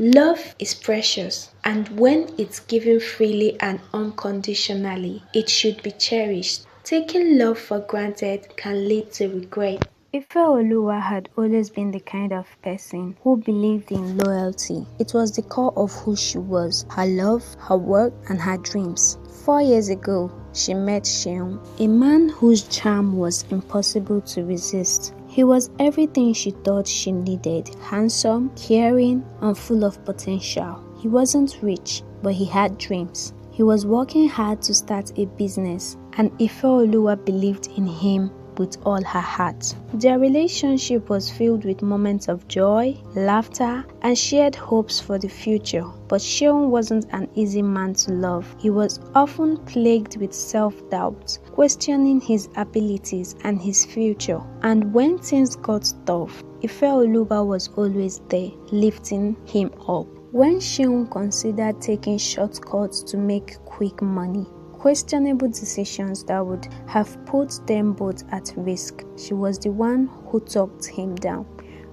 Love is precious, and when it's given freely and unconditionally, it should be cherished. Taking love for granted can lead to regret. Ifeoluwa had always been the kind of person who believed in loyalty. It was the core of who she was, her love, her work, and her dreams. 4 years ago, she met Sheung, a man whose charm was impossible to resist. He was everything she thought she needed: handsome, caring, and full of potential. He wasn't rich, but he had dreams. He was working hard to start a business, and Ifeoluwa believed in him with all her heart. Their relationship was filled with moments of joy, laughter, and shared hopes for the future. But Sheung wasn't an easy man to love. He was often plagued with self-doubt, questioning his abilities and his future. And when things got tough, Ifeoluwa was always there, lifting him up. When Sheung considered taking shortcuts to make quick money, questionable decisions that would have put them both at risk, she was the one who talked him down,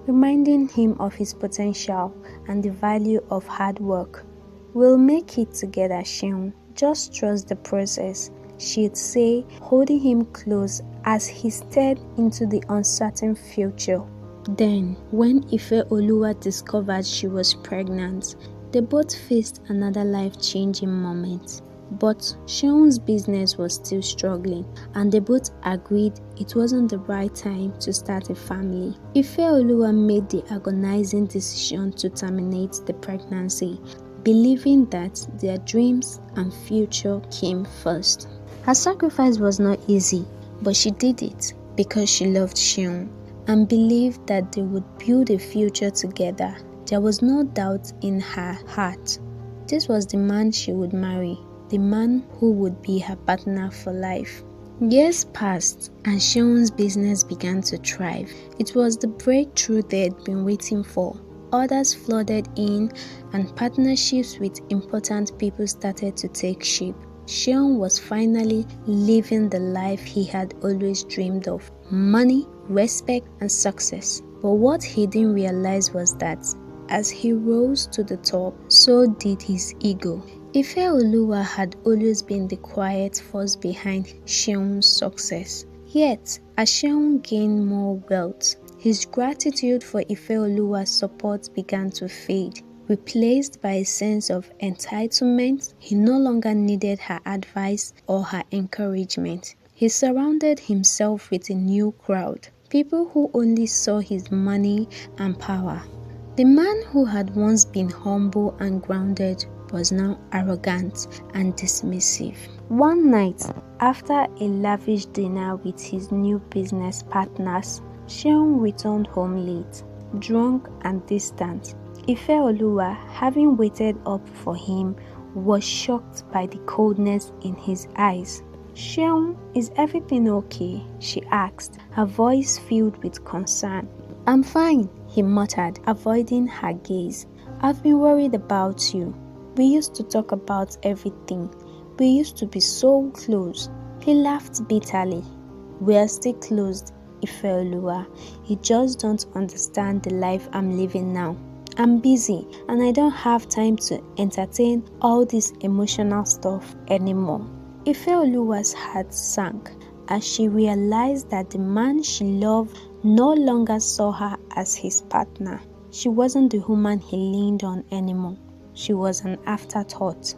reminding him of his potential and the value of hard work. "We'll make it together, Sheung. Just trust the process," she'd say, holding him close as he stared into the uncertain future. Then, when Ifeoluwa discovered she was pregnant, they both faced another life-changing moment. But Sheung's business was still struggling, and they both agreed it wasn't the right time to start a family. Ifeoluwa made the agonizing decision to terminate the pregnancy, believing that their dreams and future came first. Her sacrifice was not easy, but she did it because she loved Sheung and believed that they would build a future together. There was no doubt in her heart. This was the man she would marry, the man who would be her partner for life. Years passed and Sheung's business began to thrive. It was the breakthrough they had been waiting for. Orders flooded in and partnerships with important people started to take shape. Sheung was finally living the life he had always dreamed of: money, respect, and success. But what he didn't realize was that as he rose to the top, so did his ego. Ifeoluwa had always been the quiet force behind Sheung's success. Yet, as Sheung gained more wealth, his gratitude for Ifeoluwa's support began to fade. Replaced by a sense of entitlement, he no longer needed her advice or her encouragement. He surrounded himself with a new crowd, people who only saw his money and power. The man who had once been humble and grounded was now arrogant and dismissive. One night, after a lavish dinner with his new business partners, Sheung returned home late, drunk and distant. Ifeoluwa, having waited up for him, was shocked by the coldness in his eyes. "Sheung, is everything okay?" she asked, her voice filled with concern. "I'm fine," he muttered, avoiding her gaze. "I've been worried about you. We used to talk about everything. We used to be so close." He laughed bitterly. "We are still close, Ifeoluwa. You just don't understand the life I'm living now. I'm busy and I don't have time to entertain all this emotional stuff anymore." Ifeoluwa's heart sank as she realized that the man she loved no longer saw her as his partner. She wasn't the woman he leaned on anymore. She was an afterthought.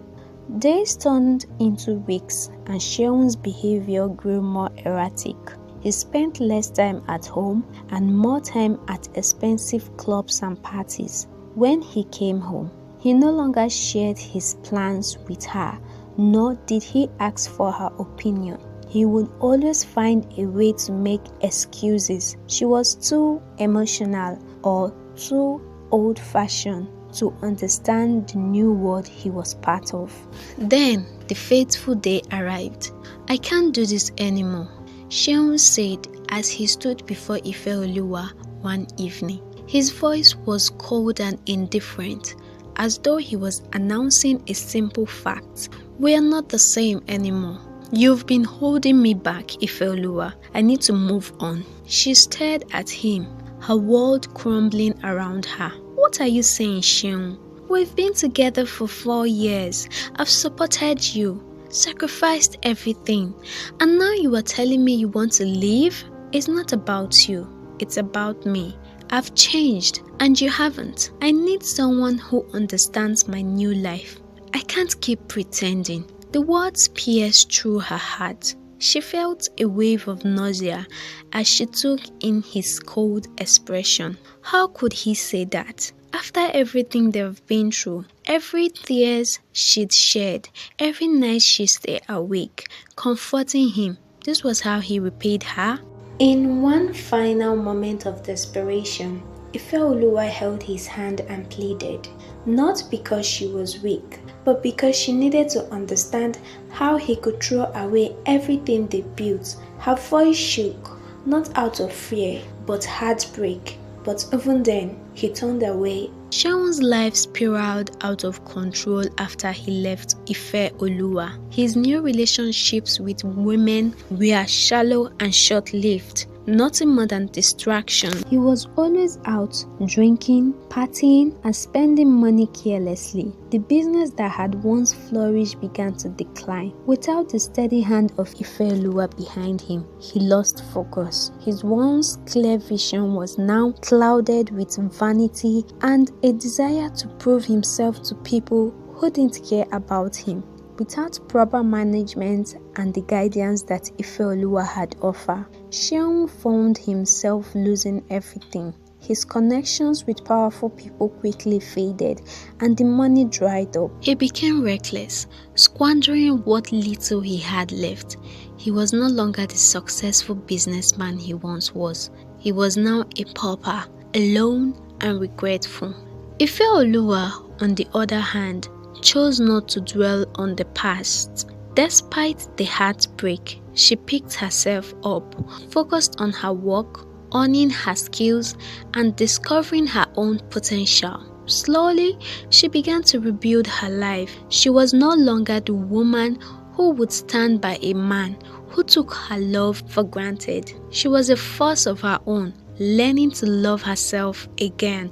Days turned into weeks and Sheung's behavior grew more erratic. He spent less time at home and more time at expensive clubs and parties. When he came home, he no longer shared his plans with her, nor did he ask for her opinion. He would always find a way to make excuses. She was too emotional or too old-fashioned to understand the new world he was part of. Then the fateful day arrived. "I can't do this anymore," Sheung said as he stood before Ifeoluwa one evening. His voice was cold and indifferent, as though he was announcing a simple fact. "We are not the same anymore. You've been holding me back, Ifeoluwa. I need to move on." She stared at him, her world crumbling around her. "What are you saying, Sheung? We've been together for 4 years. I've supported you, sacrificed everything, and now you are telling me you want to leave? It's not about you, it's about me. I've changed, and you haven't. I need someone who understands my new life. I can't keep pretending. The words pierced through her heart. She felt a wave of nausea as she took in his cold expression. How could he say that? After everything they've been through, every tears she'd shed, every night she stayed awake, comforting him, this was how he repaid her? In one final moment of desperation, Ifeoluwa held his hand and pleaded, not because she was weak, but because she needed to understand how he could throw away everything they built. Her voice shook, not out of fear, but heartbreak. But even then, he turned away. Seun's life spiraled out of control after he left Ifeoluwa. His new relationships with women were shallow and short-lived. Nothing more than distraction. He was always out drinking, partying, and spending money carelessly. The business that had once flourished began to decline. Without the steady hand of Ifeoluwa behind him, he lost focus. His once clear vision was now clouded with vanity and a desire to prove himself to people who didn't care about him. Without proper management and the guidance that Ifeoluwa had offered, Seun found himself losing everything. His connections with powerful people quickly faded and the money dried up. He became reckless, squandering what little he had left. He was no longer the successful businessman he once was. He was now a pauper, alone and regretful. Ifeoluwa, on the other hand, chose not to dwell on the past. Despite the heartbreak, she picked herself up, focused on her work, honing her skills, and discovering her own potential. Slowly, she began to rebuild her life. She was no longer the woman who would stand by a man who took her love for granted. She was a force of her own, learning to love herself again.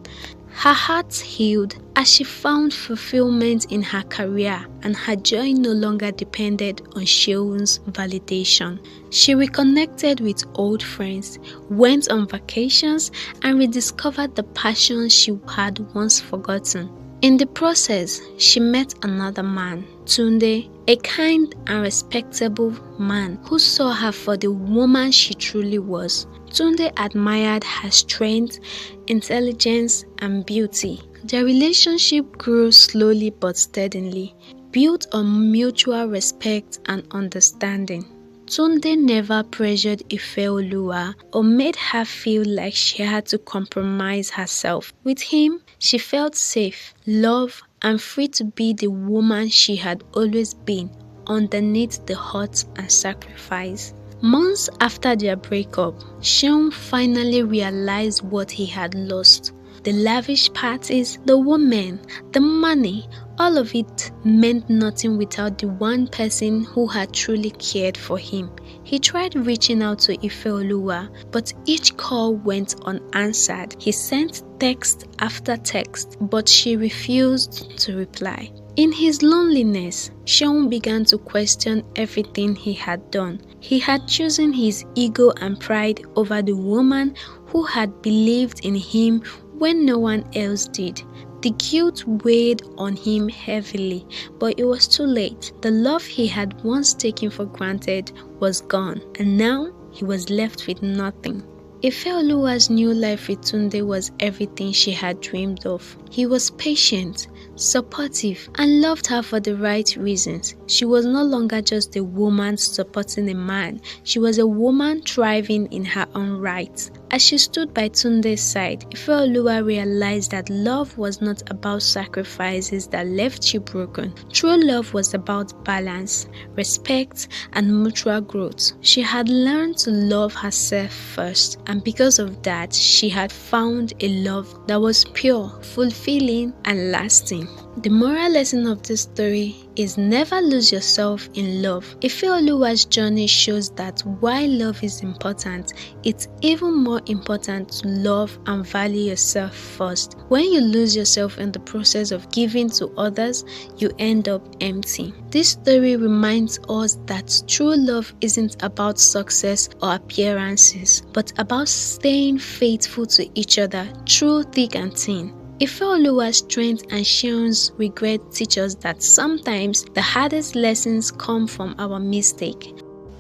Her heart healed as she found fulfillment in her career, and her joy no longer depended on Seun's validation. She reconnected with old friends, went on vacations, and rediscovered the passion she had once forgotten. In the process, she met another man, Tunde, a kind and respectable man who saw her for the woman she truly was. Tunde admired her strength, intelligence, and beauty. Their relationship grew slowly but steadily, built on mutual respect and understanding. Tunde never pressured Ifeoluwa or made her feel like she had to compromise herself. With him, she felt safe, loved, and free to be the woman she had always been, underneath the hurt and sacrifice. Months after their breakup, Seun finally realized what he had lost. The lavish parties, the women, the money, all of it meant nothing without the one person who had truly cared for him. He tried reaching out to Ifeoluwa, but each call went unanswered. He sent text after text, but she refused to reply. In his loneliness, Seun began to question everything he had done. He had chosen his ego and pride over the woman who had believed in him when no one else did. The guilt weighed on him heavily, but it was too late. The love he had once taken for granted was gone, and now he was left with nothing. Ifeoluwa's new life with Tunde was everything she had dreamed of. He was patient, supportive, and loved her for the right reasons. She was no longer just a woman supporting a man. She was a woman thriving in her own right. As she stood by Tunde's side, Ifeoluwa realized that love was not about sacrifices that left you broken. True love was about balance, respect, and mutual growth. She had learned to love herself first, and because of that, she had found a love that was pure, fulfilling, and lasting. The moral lesson of this story is never lose yourself in love. Ifeoluwa's journey shows that while love is important, it's even more important to love and value yourself first. When you lose yourself in the process of giving to others, you end up empty. This story reminds us that true love isn't about success or appearances, but about staying faithful to each other through thick and thin. Ifeoluwa's strength and Seun's regret teach us that sometimes the hardest lessons come from our mistake.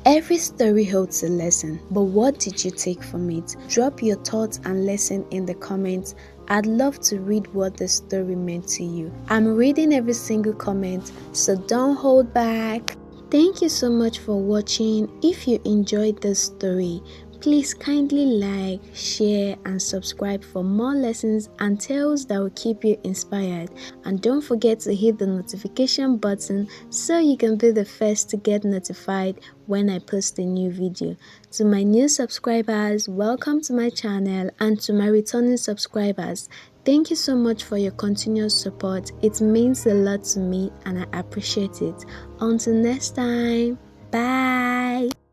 Every story holds a lesson, but what did you take from it? Drop your thoughts and lesson in the comments. I'd love to read what the story meant to you. I'm reading every single comment, so don't hold back. Thank you so much for watching. If you enjoyed this story, please kindly like, share and subscribe for more lessons and tales that will keep you inspired. And don't forget to hit the notification button so you can be the first to get notified when I post a new video. To my new subscribers, welcome to my channel, and to my returning subscribers, thank you so much for your continuous support. It means a lot to me and I appreciate it. Until next time, bye.